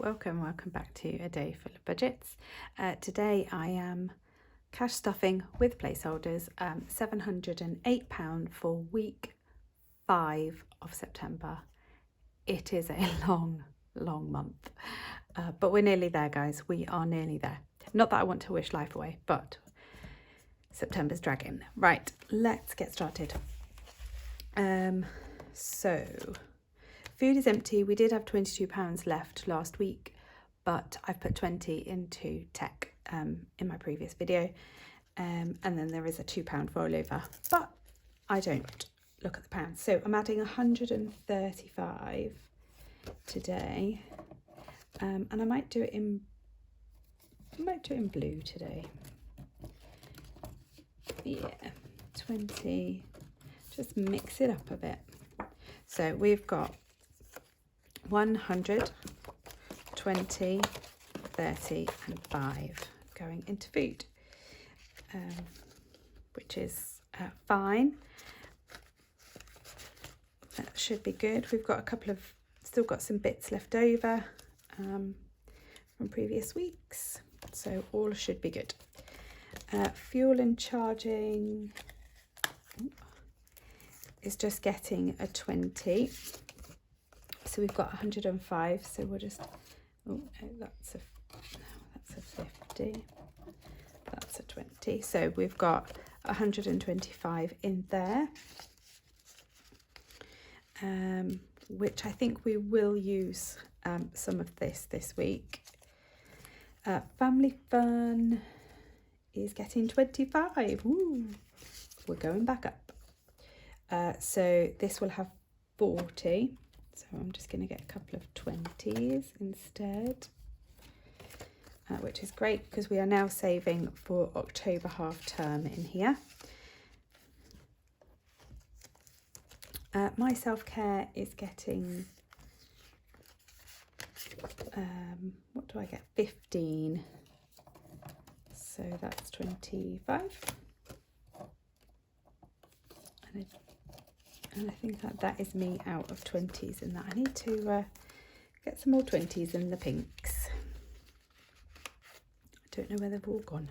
welcome back to A Day Full of Budgets. Today I am cash stuffing with placeholders £708 for week 5 of September. It is a long month, but we're nearly there, guys. We are nearly there. Not that I want to wish life away, but September's dragging. Right, let's get started. So food is empty. We did have £22 left last week, but I've put 20 into tech in my previous video, and then there is a £2 rollover, but I don't look at the pounds. So I'm adding 135 today, and I might do it in blue today. Yeah, 20. Just mix it up a bit. So we've got 100, 20, 30 and 5 going into food, which is fine. That should be good. We've got still got some bits left over from previous weeks, so all should be good. Fuel and charging is just getting a 20. So we've got 105, so we'll just, that's a 50, that's a 20. So we've got 125 in there, which I think we will use some of this week. Family fun is getting 25. Woo. We're going back up. So this will have 40. So I'm just going to get a couple of 20s instead, which is great because we are now saving for October half term in here. My self-care is getting, what do I get? 15. So that's 25. And I think that is me out of 20s in that. I need to get some more 20s in the pinks. I don't know where they've all gone.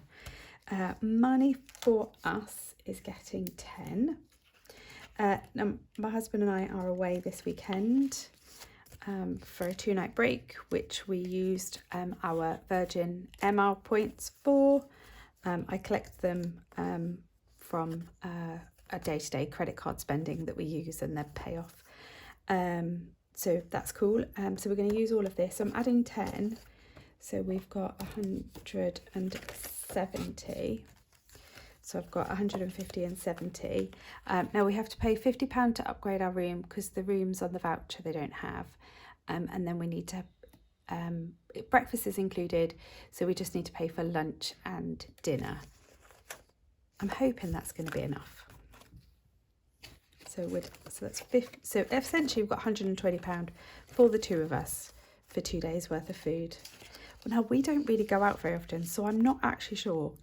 Money for us is getting 10. Now my husband and I are away this weekend for a 2-night break, which we used our Virgin MR points for. I collect them from a day-to-day credit card spending that we use and then pay off. So that's cool. So we're going to use all of this. So I'm adding 10. So we've got 170. So I've got 150 and 70. Now we have to pay £50 to upgrade our room because the rooms on the voucher they don't have. And then we need to, breakfast is included. So we just need to pay for lunch and dinner. I'm hoping that's going to be enough. So that's 50. So essentially we've got £120 for the two of us for 2 days worth of food. Well, now we don't really go out very often, so I'm not actually sure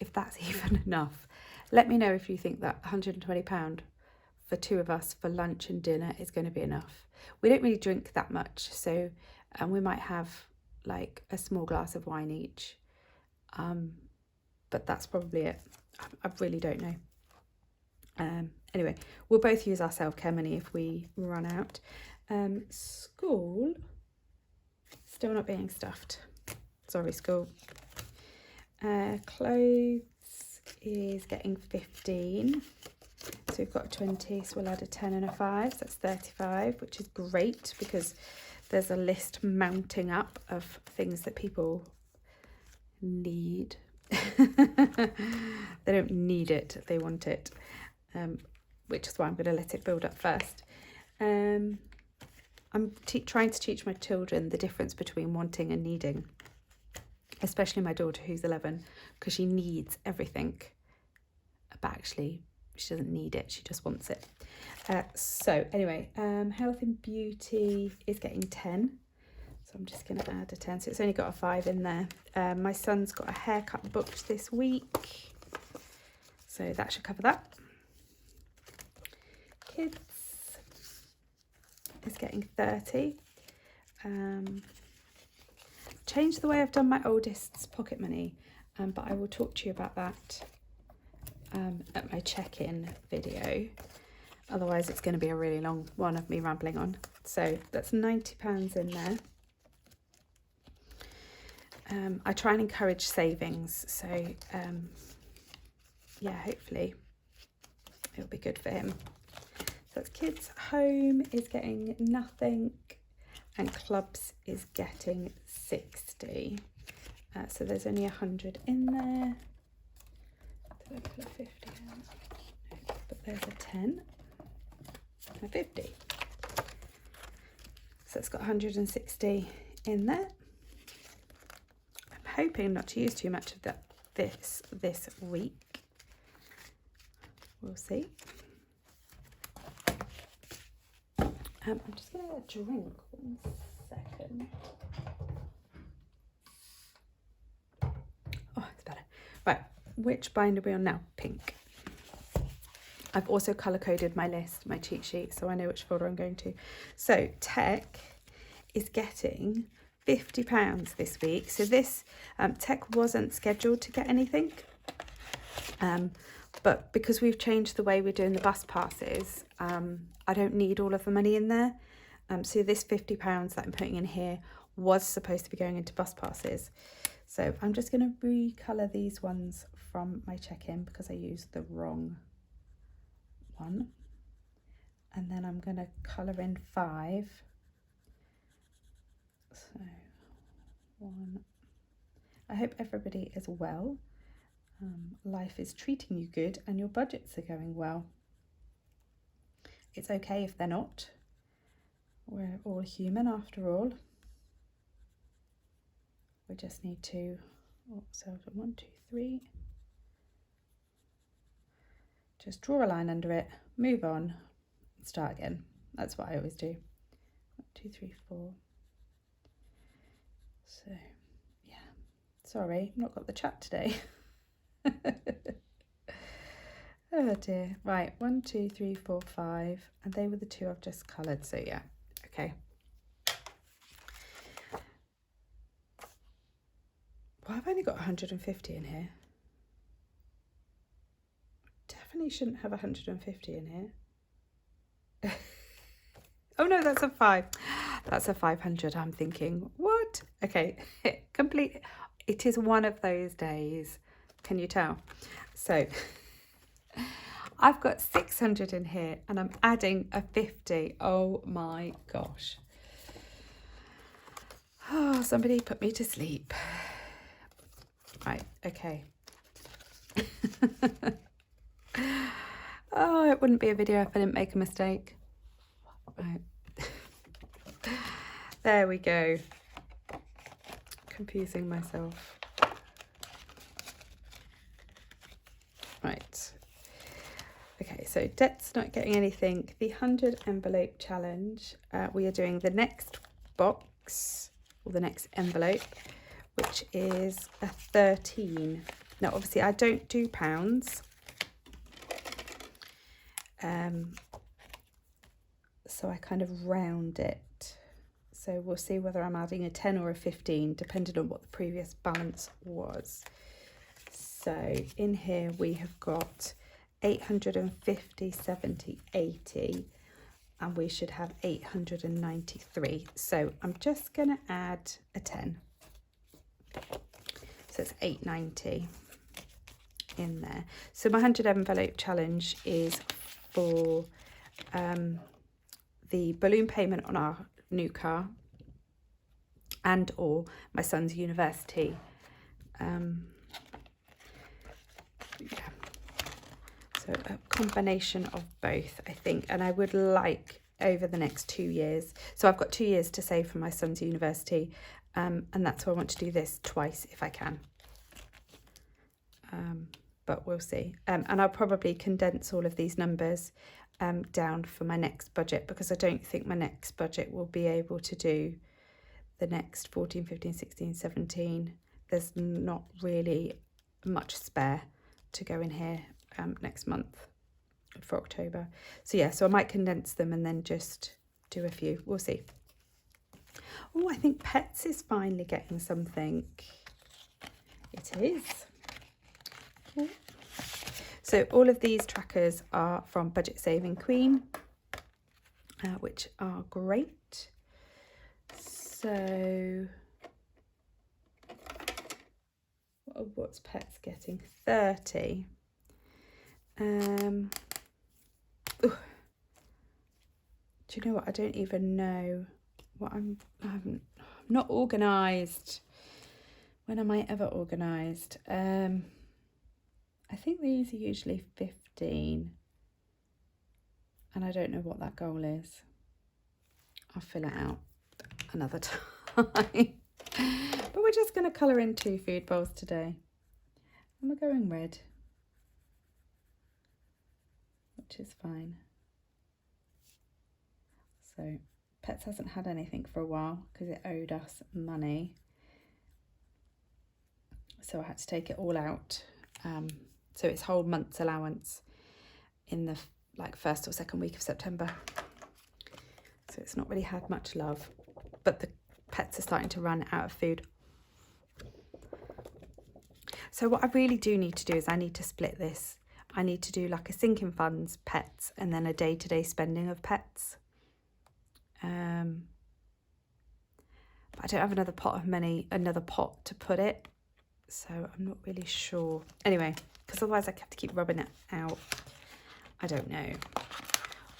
if that's even enough. Let me know if you think that £120 for 2 of us for lunch and dinner is going to be enough. We don't really drink that much, so we might have like a small glass of wine each, but that's probably it. I really don't know. Anyway, we'll both use our self-care money if we run out. School, still not being stuffed. Sorry, school. Clothes is getting 15. So we've got a 20, so we'll add a 10 and a 5. So that's 35, which is great because there's a list mounting up of things that people need. They don't need it, they want it. Which is why I'm going to let it build up first. I'm trying to teach my children the difference between wanting and needing, especially my daughter who's 11, because she needs everything, but actually she doesn't need it, she just wants it. So anyway, health and beauty is getting 10. So I'm just going to add a 10. So it's only got a 5 in there. My son's got a haircut booked this week, so that should cover that. Kids is getting 30. changed the way I've done my oldest's pocket money, but I will talk to you about that at my check-in video. Otherwise it's going to be a really long one of me rambling on. So that's £90 in there. I try and encourage savings, so yeah, hopefully it'll be good for him. So that's kids. Home is getting nothing, and clubs is getting 60. So there's only 100 in there. Did I put a 50 in? No, but there's a 10 and a 50. So it's got 160 in there. I'm hoping not to use too much of that this week. We'll see. I'm just going to get a drink. 1 second. Oh, it's better. Right, which bind are we on now? Pink. I've also colour coded my list, my cheat sheet, so I know which folder I'm going to. So tech is getting £50 this week. So this tech wasn't scheduled to get anything, but because we've changed the way we're doing the bus passes, I don't need all of the money in there. So this £50 that I'm putting in here was supposed to be going into bus passes. So I'm just going to recolour these ones from my check-in because I used the wrong one. And then I'm going to colour in 5. So 1. I hope everybody is well. Life is treating you good and your budgets are going well. It's okay if they're not. We're all human after all. We just need to, so 1, 2, 3. Just draw a line under it, move on, and start again. That's what I always do. 1, 2, 3, 4. So, yeah. Sorry, I've not got the chat today. Oh dear. Right, 1, 2, 3, 4, 5. And they were the 2 I've just coloured, so yeah. Okay. Well, I've only got 150 in here. Definitely shouldn't have 150 in here. Oh no, that's a 5. That's a 500. I'm thinking, what? Okay, complete. It is one of those days. Can you tell? So I've got 600 in here and I'm adding a 50. Oh my gosh. Oh, somebody put me to sleep. Right, okay. Oh, it wouldn't be a video if I didn't make a mistake. Right. There we go. Confusing myself. Right. Okay, so debt's not getting anything. The 100 envelope challenge, we are doing the next box, or the next envelope, which is a 13. Now, obviously, I don't do pounds. So I kind of round it. So we'll see whether I'm adding a 10 or a 15, depending on what the previous balance was. So in here we have got 850, 70, 80, and we should have 893. So I'm just going to add a 10. So it's 890 in there. So my 100 envelope challenge is for the balloon payment on our new car and or my son's university. Yeah. So a combination of both, I think, and I would like over the next 2 years. So I've got 2 years to save for my son's university, and that's why I want to do this twice if I can. But we'll see. And I'll probably condense all of these numbers down for my next budget, because I don't think my next budget will be able to do the next 14, 15, 16, 17. There's not really much spare to go in here next month for October. So yeah, so I might condense them and then just do a few. We'll see. Oh, I think Pets is finally getting something. It is. Okay. So all of these trackers are from Budget Saving Queen, which are great. So what's Pets getting? 30. Do you know what? I don't even know what I'm not organised. When am I ever organised? I think these are usually 15. And I don't know what that goal is. I'll fill it out another time. But we're just going to colour in 2 food bowls today. And we're going red, which is fine. So Pets hasn't had anything for a while because it owed us money. So I had to take it all out. So it's whole month's allowance in the first or second week of September. So it's not really had much love, but the Pets are starting to run out of food. So what I really do need to do is I need to split this. I need to do like a sinking funds, Pets, and then a day-to-day spending of Pets. But I don't have another pot of money, another pot to put it. So I'm not really sure. Anyway, because otherwise I have to keep rubbing it out. I don't know.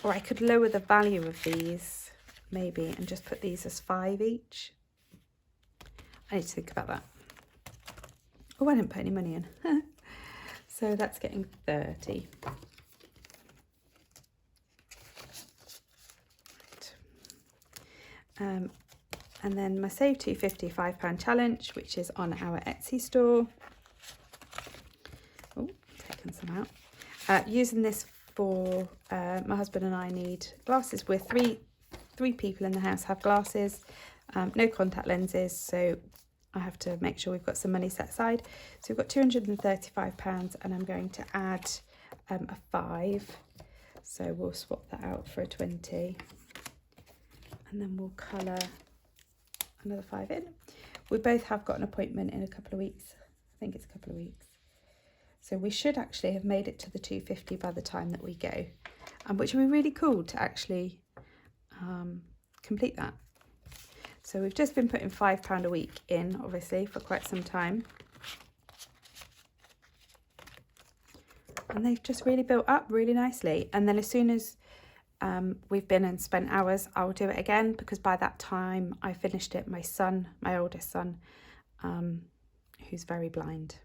Or I could lower the value of these, maybe, and just put these as 5 each. I need to think about that. Oh, I didn't put any money in. So that's getting 30. Right. And then my Save 250 £5 challenge, which is on our Etsy store. Oh, taken some out. Using this for my husband and I need glasses. We're three people in the house have glasses, no contact lenses, so I have to make sure we've got some money set aside. So we've got £235, and I'm going to add a 5. So we'll swap that out for a 20, and then we'll colour another 5 in. We both have got an appointment in a couple of weeks. I think it's a couple of weeks. So we should actually have made it to the 250 by the time that we go, which would be really cool to actually complete that. So we've just been putting £5 a week in, obviously, for quite some time. And they've just really built up really nicely. And then as soon as we've been and spent hours, I'll do it again, because by that time I finished it, my son, my oldest son, who's very blind,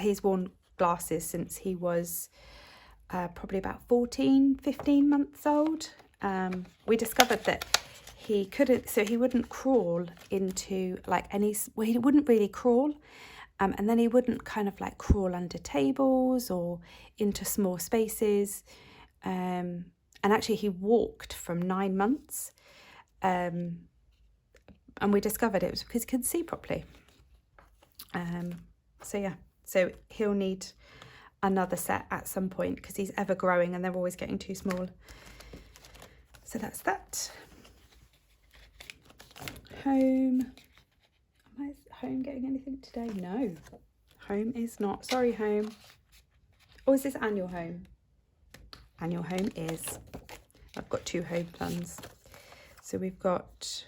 he's worn glasses since he was probably about 15 months old. We discovered that he couldn't, so he wouldn't crawl into he wouldn't really crawl, and then he wouldn't kind of crawl under tables or into small spaces, and actually he walked from 9 months, and we discovered it was because he couldn't see properly. So yeah, so he'll need another set at some point because he's ever growing and they're always getting too small. So that's that. Home. Am I home getting anything today? No, home is not. Sorry, home. Or is this annual home? Annual home is. I've got 2 home plans. So we've got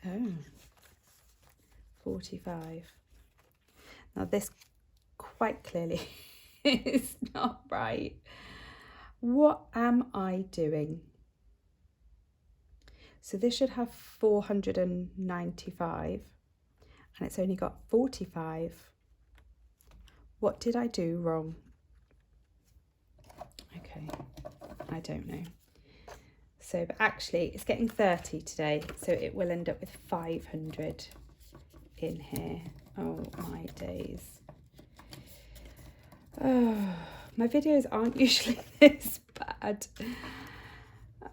oh, 45. Now this quite clearly is not right. What am I doing? So this should have 495 and it's only got 45. What did I do wrong? Okay, I don't know. So, but actually it's getting 30 today, so it will end up with 500 in here. Oh my days. Oh, my videos aren't usually this bad.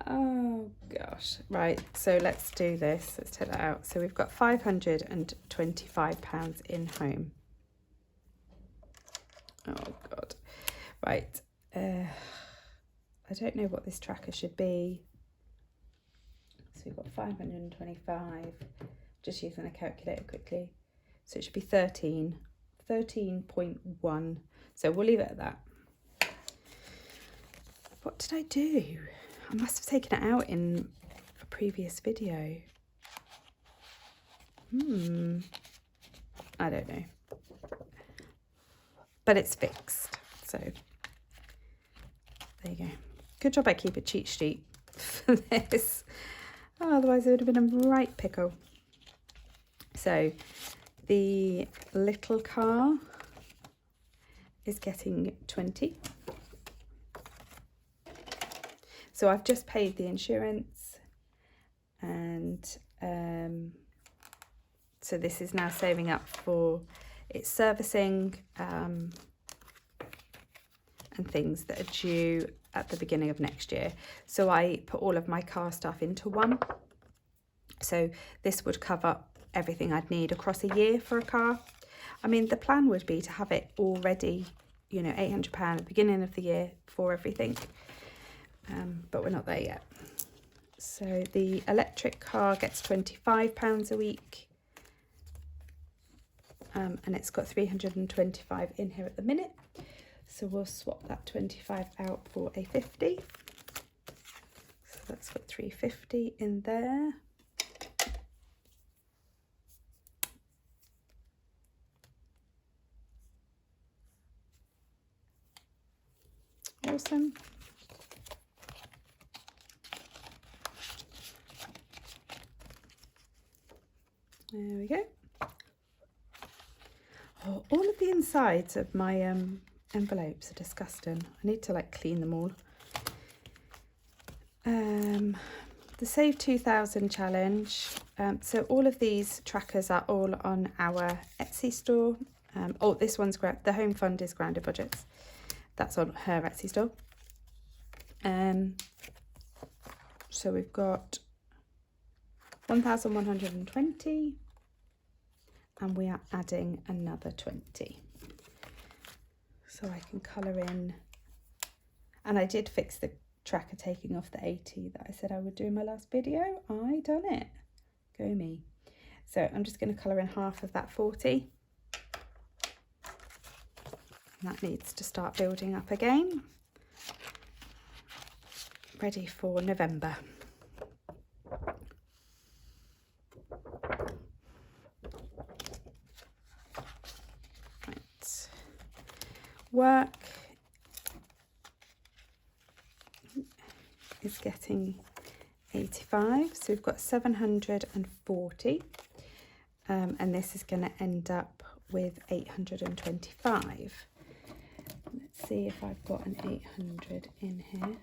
Oh gosh. Right, so let's do this. Let's take that out. So we've got £525 in home. Oh God. Right. I don't know what this tracker should be. So we've got 525, just using a calculator quickly. So it should be 13.1. So we'll leave it at that. What did I do? I must have taken it out in a previous video. I don't know. But it's fixed. So there you go. Good job I keep a cheat sheet for this. Oh, otherwise it would have been a right pickle. So the little car is getting 20. So I've just paid the insurance, and so this is now saving up for its servicing and things that are due at the beginning of next year. So I put all of my car stuff into one. So this would cover everything I'd need across a year for a car. I mean, the plan would be to have it already, you know, £800 at the beginning of the year for everything. But we're not there yet. So the electric car gets £25 a week. And it's got 325 in here at the minute. So we'll swap that 25 out for a 50. So that's got 350 in there. Awesome. There we go. Oh, all of the insides of my envelopes are disgusting. I need to like clean them all. The Save 2000 challenge. So all of these trackers are all on our Etsy store. Oh, this one's the Home Fund is Grounded Budgets. That's on her Etsy store. So we've got 1,120. And we are adding another 20. So I can colour in. And I did fix the tracker taking off the 80 that I said I would do in my last video. I done it. Go me. So I'm just going to colour in half of that 40. And that needs to start building up again. Ready for November. Work is getting 85, so we've got 740, and this is going to end up with 825. Let's see if I've got an 800 in here.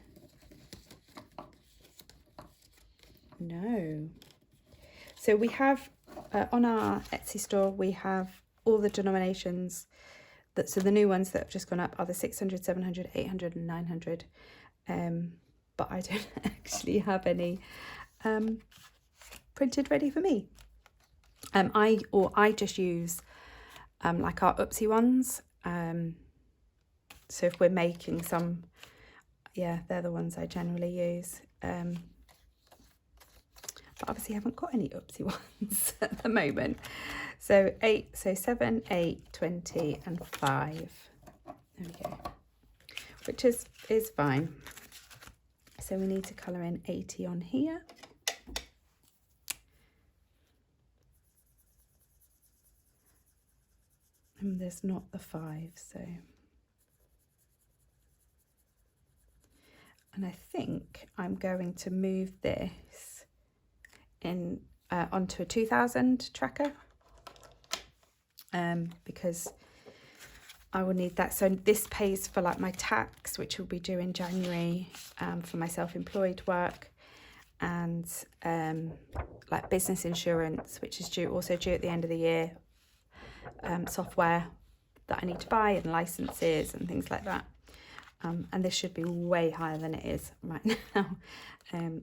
No. So we have on our Etsy store, we have all the denominations. So the new ones that have just gone up are the 600, 700, 800 and 900. But I don't actually have any printed ready for me. I just use like our Oopsie ones. So if we're making some, yeah, they're the ones I generally use. But obviously I haven't got any Oopsie ones at the moment. So 7, 8, 20 and 5. There we go. Which is fine. So we need to colour in 80 on here. And there's not the 5, so. And I think I'm going to move this in onto a 2000 tracker. Because I will need that. So this pays for like my tax, which will be due in January, for my self-employed work, and like business insurance, which is also due at the end of the year, software that I need to buy, and licenses and things like that. And this should be way higher than it is right now.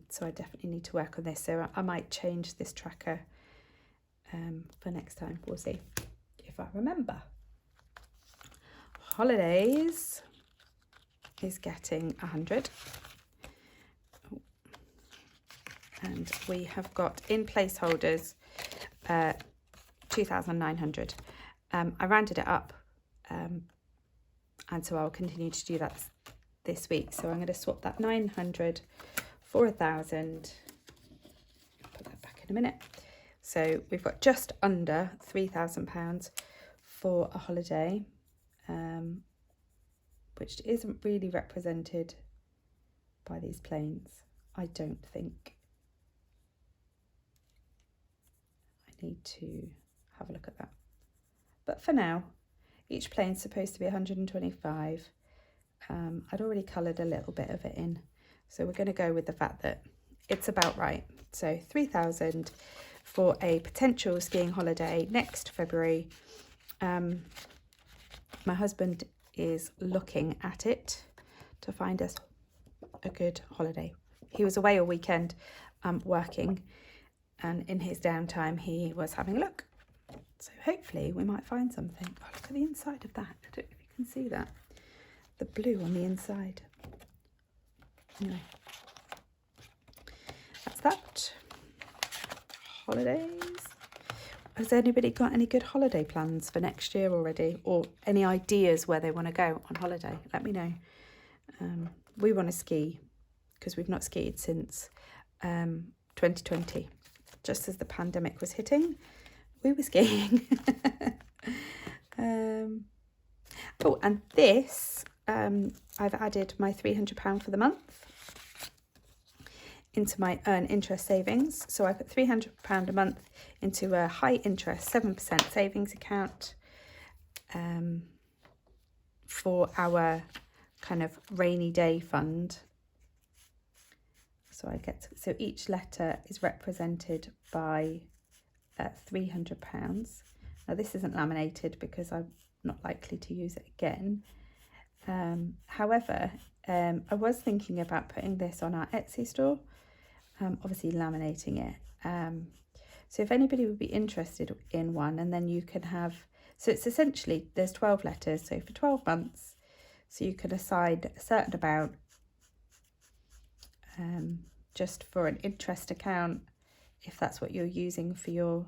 So I definitely need to work on this. So I might change this tracker for next time. We'll see if I remember. Holidays. is getting 100. And we have got in placeholders 2,900. I rounded it up, and so I'll continue to do that this week. So I'm going to swap that 900 for 1,000. Put that back in a minute. So we've got just under £3,000 for a holiday, which isn't really represented by these planes, I don't think. I need to have a look at that. But for now, each plane's supposed to be 125. I'd already coloured a little bit of it in, so we're going to go with the fact that it's about right. So 3,000 for a potential skiing holiday next February. My husband is looking at it to find us a good holiday. He was away all weekend working, and in his downtime he was having a look. So hopefully we might find something. Oh, look at the inside of that. I don't know if you can see that. The blue on the inside. Anyway, that's that. Holidays. Has anybody got any good holiday plans for next year already, or any ideas where they want to go on holiday? Let me know. We want to ski because we've not skied since 2020. Just as the pandemic was hitting, we were skiing. Oh, and this, I've added my £300 for the month into my earn interest savings. So I put £300 a month into a high interest 7% savings account for our kind of rainy day fund. So so each letter is represented by £300. Now this isn't laminated because I'm not likely to use it again. However, I was thinking about putting this on our Etsy store, obviously laminating it. So if anybody would be interested in one, and then you can have, so it's essentially, there's 12 letters, so for 12 months, so you can assign a certain amount just for an interest account, if that's what you're using for your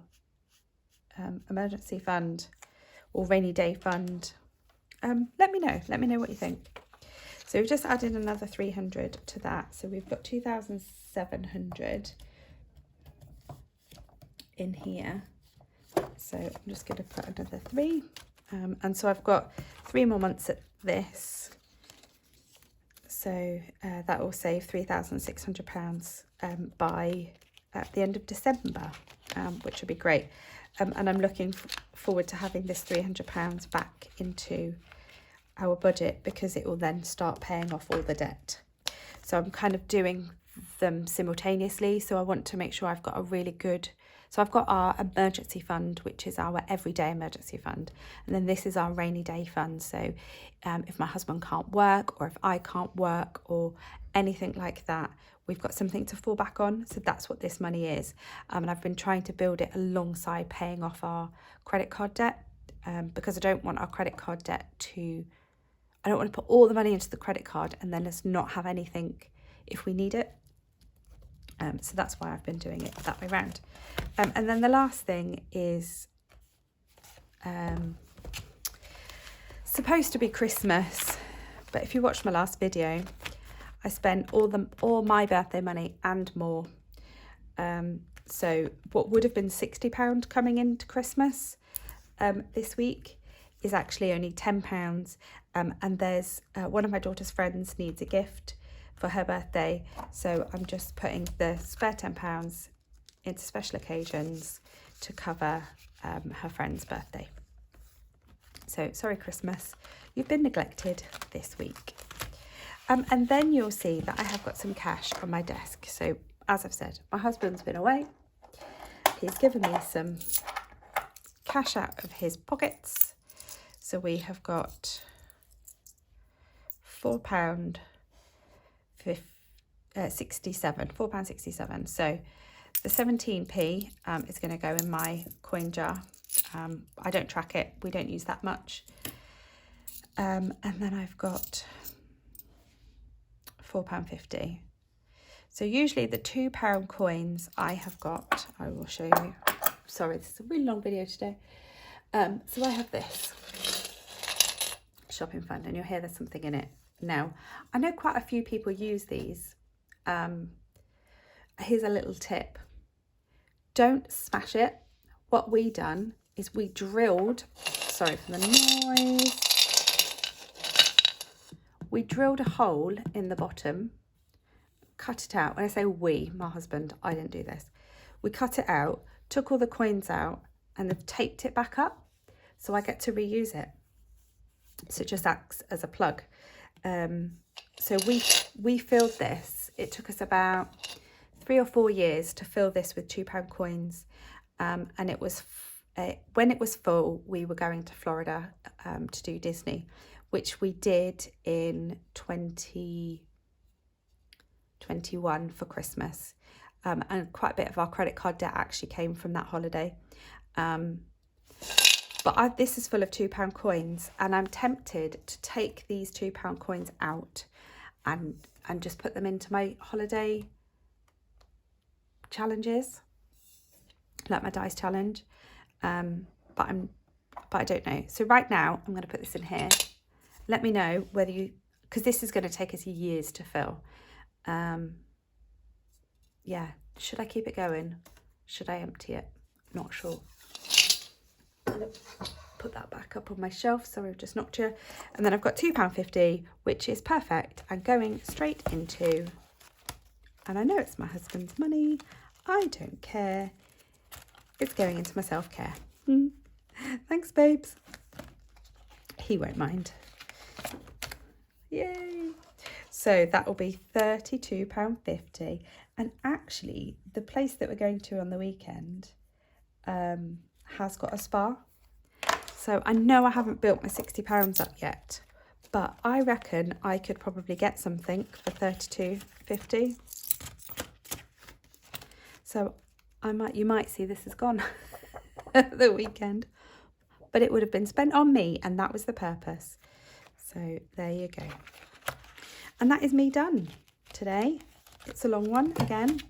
emergency fund or rainy day fund. Let me know what you think. So we've just added another 300 to that, so we've got 2,700 in here. So I'm just going to put another 3, and so I've got 3 more months at this, so that will save £3,600 by the end of December, which would be great. And I'm looking forward to having this £300 back into our budget, because it will then start paying off all the debt. So I'm kind of doing them simultaneously. So I want to make sure I've got a really good, so I've got our emergency fund, which is our everyday emergency fund. And then this is our rainy day fund. So if my husband can't work, or if I can't work, or anything like that, we've got something to fall back on. So that's what this money is. And I've been trying to build it alongside paying off our credit card debt, because I don't want our credit card debt I don't want to put all the money into the credit card and then us not have anything if we need it. So that's why I've been doing it that way around. And then the last thing is supposed to be Christmas, but if you watched my last video, I spent all my birthday money and more. So what would have been £60 coming into Christmas this week is actually only £10. And there's one of my daughter's friends needs a gift for her birthday, so I'm just putting the spare £10 into special occasions to cover her friend's birthday. So sorry Christmas, you've been neglected this week. And then you'll see that I have got some cash on my desk. So as I've said, my husband's been away. He's given me some cash out of his pockets. So we have got £4.67. So the 17p is going to go in my coin jar. I don't track it. We don't use that much. And then I've got £4.50. So usually the £2 coins I have got, I will show you. Sorry, this is a really long video today. So I have this shopping fund, and you'll hear there's something in it. Now, I know quite a few people use these. Here's a little tip. Don't smash it. What we done is we drilled, sorry for the noise, we drilled a hole in the bottom, cut it out. When I say we, my husband, I didn't do this. We cut it out, took all the coins out, and then taped it back up, so I get to reuse it. So it just acts as a plug. So we filled this. It took us about 3 or 4 years to fill this with £2 coins, and it was when it was full, we were going to Florida to do Disney, which we did in 2021 for Christmas, and quite a bit of our credit card debt actually came from that holiday. But this is full of £2 coins, and I'm tempted to take these £2 coins out and just put them into my holiday challenges, like my dice challenge. But I don't know. So right now I'm going to put this in here. Let me know whether you, because this is going to take us years to fill. Yeah, should I keep it going? Should I empty it? Not sure. Put that back up on my shelf. Sorry, I've just knocked you. And then I've got £2.50, which is perfect and going straight into, and I know it's my husband's money, I don't care, it's going into my self-care. Thanks, babes. He won't mind. Yay. So that will be £32.50. And actually, the place that we're going to on the weekend has got a spa. So I know I haven't built my £60 up yet, but I reckon I could probably get something for £32.50. So you might see this is gone the weekend, but it would have been spent on me, and that was the purpose. So there you go. And that is me done today. It's a long one again.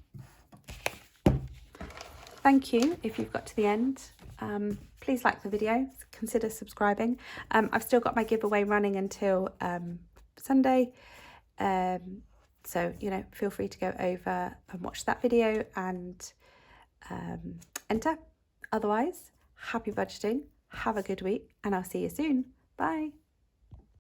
Thank you if you've got to the end. Please like the video, consider subscribing. I've still got my giveaway running until Sunday. So, feel free to go over and watch that video and enter. Otherwise, happy budgeting, have a good week, and I'll see you soon. Bye.